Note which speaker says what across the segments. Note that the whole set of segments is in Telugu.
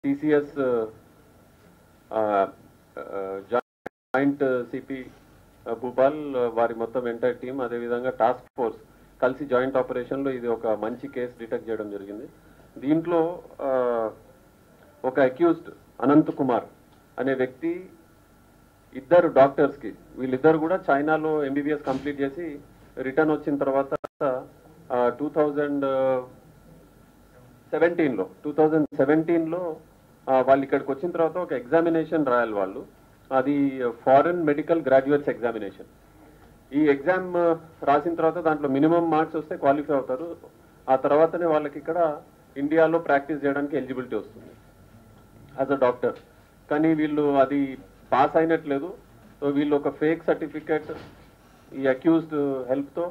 Speaker 1: TCS జాయింట్ సిపి భూపాల్ వారి మొత్తం ఎంటైర్ టీం, అదేవిధంగా టాస్క్ ఫోర్స్ కలిసి జాయింట్ ఆపరేషన్లో ఇది ఒక మంచి కేసు డిటెక్ట్ చేయడం జరిగింది. దీంట్లో ఒక అక్యూజ్డ్ అనంత్ కుమార్ అనే వ్యక్తి ఇద్దరు డాక్టర్స్కి, వీళ్ళిద్దరు కూడా చైనాలో MBBS కంప్లీట్ చేసి రిటర్న్ వచ్చిన తర్వాత 2017లో వాళ్ళు ఇక్కడికి వచ్చిన తర్వాత ఒక ఎగ్జామినేషన్ రాయాలి వాళ్ళు. అది ఫారెన్ మెడికల్ గ్రాడ్యుయేట్స్ ఎగ్జామినేషన్. ఈ ఎగ్జామ్ రాసిన తర్వాత దాంట్లో మినిమం మార్క్స్ వస్తే క్వాలిఫై అవుతారు. ఆ తర్వాతనే వాళ్ళకి ఇక్కడ ఇండియాలో ప్రాక్టీస్ చేయడానికి ఎలిజిబిలిటీ వస్తుంది యాజ్ అ డాక్టర్. కానీ వీళ్ళు అది పాస్ అయినట్లేదు. సో వీళ్ళు ఒక ఫేక్ సర్టిఫికేట్ ఈ అక్యూజ్డ్ హెల్ప్తో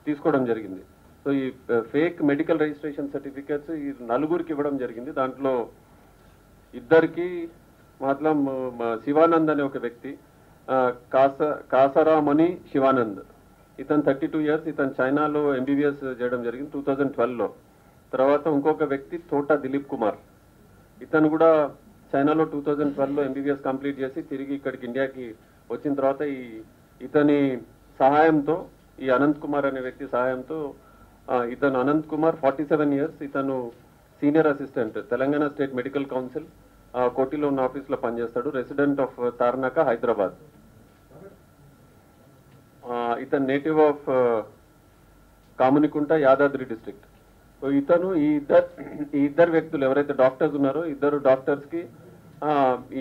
Speaker 1: తీసుకోవడం జరిగింది. సో ఈ ఫేక్ మెడికల్ రిజిస్ట్రేషన్ సర్టిఫికేట్స్ ఈ నలుగురికి ఇవ్వడం జరిగింది. దాంట్లో ఇద్దరికి మాత్రం శివానంద్ అనే ఒక వ్యక్తి, కాసరామణి శివానంద్, ఇతను 32 years, ఇతను చైనాలో MBBS చేయడం జరిగింది 2012లో. తర్వాత ఇంకొక వ్యక్తి తోట దిలీప్ కుమార్, ఇతను కూడా చైనాలో 2012లో MBBS కంప్లీట్ చేసి తిరిగి ఇక్కడికి ఇండియాకి వచ్చిన తర్వాత ఇతని సహాయంతో, ఈ అనంత్ కుమార్ అనే వ్యక్తి సహాయంతో, ఇతను అనంత్ కుమార్ 47 years, ఇతను senior assistant Telangana state medical council కోటిలో ఉన్న ఆఫీస్లో పనిచేస్తాడు, రెసిడెంట్ ఆఫ్ తార్నాక హైదరాబాద్. ఇతను native of Kamunikunta Yadadri district. So ఇతను ఈ ఇద్దరు వ్యక్తులు ఎవరైతే డాక్టర్స్ ఉన్నారో ఇద్దరు డాక్టర్స్కి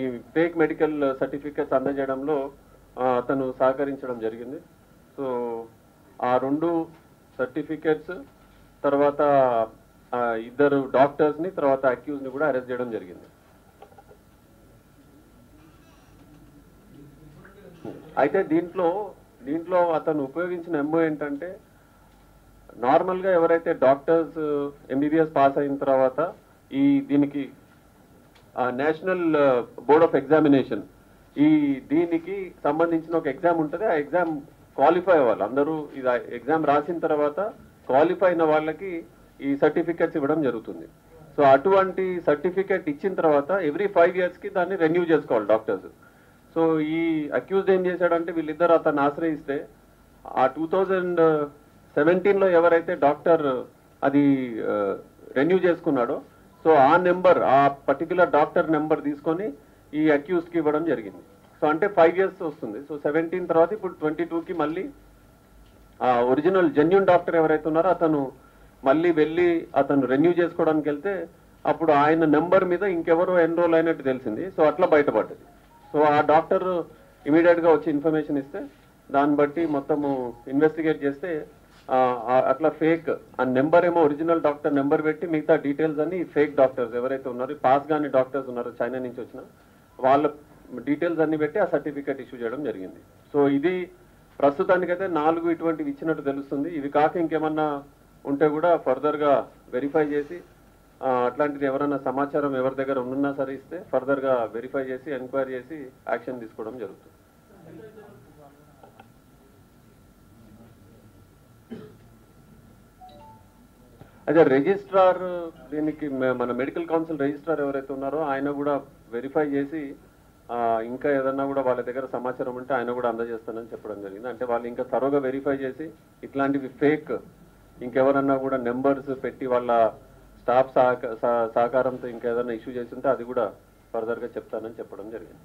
Speaker 1: ఈ ఫేక్ మెడికల్ సర్టిఫికేట్స్ అందజేయడంలో అతను సహకరించడం జరిగింది. సో ఆ 2 సర్టిఫికేట్స్ తర్వాత ఇద్దరు డాక్టర్స్ని తర్వాత అక్యూజ్ని కూడా అరెస్ట్ చేయడం జరిగింది. అయితే దీంట్లో అతను ఉపయోగించిన ఎంఓ ఏంటంటే, నార్మల్గా ఎవరైతే డాక్టర్స్ MBBS పాస్ అయిన తర్వాత దీనికి నేషనల్ బోర్డ్ ఆఫ్ ఎగ్జామినేషన్ దీనికి సంబంధించిన ఒక ఎగ్జామ్ ఉంటుంది. ఆ ఎగ్జామ్ క్వాలిఫై అవ్వాలి అందరూ. ఇది ఎగ్జామ్ రాసిన తర్వాత క్వాలిఫై అయిన వాళ్ళకి ఈ సర్టిఫికెట్స్ ఇవ్వడం జరుగుతుంది. సో అటువంటి సర్టిఫికెట్ ఇచ్చిన తర్వాత ఎవ్రీ 5 yearsకి దాన్ని రెన్యూ చేసుకోవాలి డాక్టర్స్. సో ఈ అక్యూజ్డ్ ఏం చేశాడంటే, వీళ్ళిద్దరు అతన్ని ఆశ్రయిస్తే ఆ 2017లో ఎవరైతే డాక్టర్ అది రెన్యూ చేసుకున్నాడో, సో ఆ పర్టికులర్ డాక్టర్ నెంబర్ తీసుకొని ఈ అక్యూజ్డ్కి ఇవ్వడం జరిగింది. సో అంటే 5 years వస్తుంది. సో 17 తర్వాత ఇప్పుడు 22కి మళ్ళీ ఒరిజినల్ జెన్యూన్ డాక్టర్ ఎవరైతే ఉన్నారో అతను మళ్ళీ వెళ్ళి అతను రెన్యూ చేసుకోవడానికి వెళ్తే అప్పుడు ఆయన నెంబర్ మీద ఇంకెవరో ఎన్రోల్ అయినట్టు తెలిసింది. సో అట్లా బయటపడ్డది. సో ఆ డాక్టర్ ఇమీడియట్గా వచ్చి ఇన్ఫర్మేషన్ ఇస్తే దాన్ని బట్టి మొత్తము ఇన్వెస్టిగేట్ చేస్తే అట్లా ఫేక్ ఆ నెంబర్ ఏమో ఒరిజినల్ డాక్టర్ నెంబర్ పెట్టి మిగతా డీటెయిల్స్ అన్ని ఫేక్ డాక్టర్స్ ఎవరైతే ఉన్నారో, పాస్ కాని డాక్టర్స్ ఉన్నారో చైనా నుంచి వచ్చిన వాళ్ళ డీటెయిల్స్ అన్ని పెట్టి ఆ సర్టిఫికేట్ ఇష్యూ చేయడం జరిగింది. సో ఇది ప్రస్తుతానికైతే 4 ఇటువంటివి ఇచ్చినట్టు తెలుస్తుంది. ఇవి కాక ఇంకేమన్నా ఉంటే కూడా ఫర్దర్గా వెరిఫై చేసి అట్లాంటిది ఎవరైనా సమాచారం ఎవరి దగ్గర ఉన్నా సరే ఇస్తే ఫర్దర్గా వెరిఫై చేసి ఎంక్వైరీ చేసి యాక్షన్ తీసుకోవడం జరుగుతుంది. అదే రిజిస్ట్రార్ దీనికి మన మెడికల్ కౌన్సిల్ రిజిస్ట్రార్ ఎవరైతే ఉన్నారో ఆయన కూడా వెరిఫై చేసి ఇంకా ఏదన్నా కూడా వాళ్ళ దగ్గర సమాచారం ఉంటే ఆయన కూడా అందజేస్తానని చెప్పడం జరిగింది. అంటే వాళ్ళు ఇంకా త్వరగా వెరిఫై చేసి ఇట్లాంటివి ఫేక్ ఇంకెవరన్నా కూడా నెంబర్స్ పెట్టి వాళ్ళ స్టాఫ్ సహకారంతో ఇంకేదైనా ఇష్యూ చేసి ఉంటే అది కూడా ఫర్దర్గా చెప్తానని చెప్పడం జరిగింది.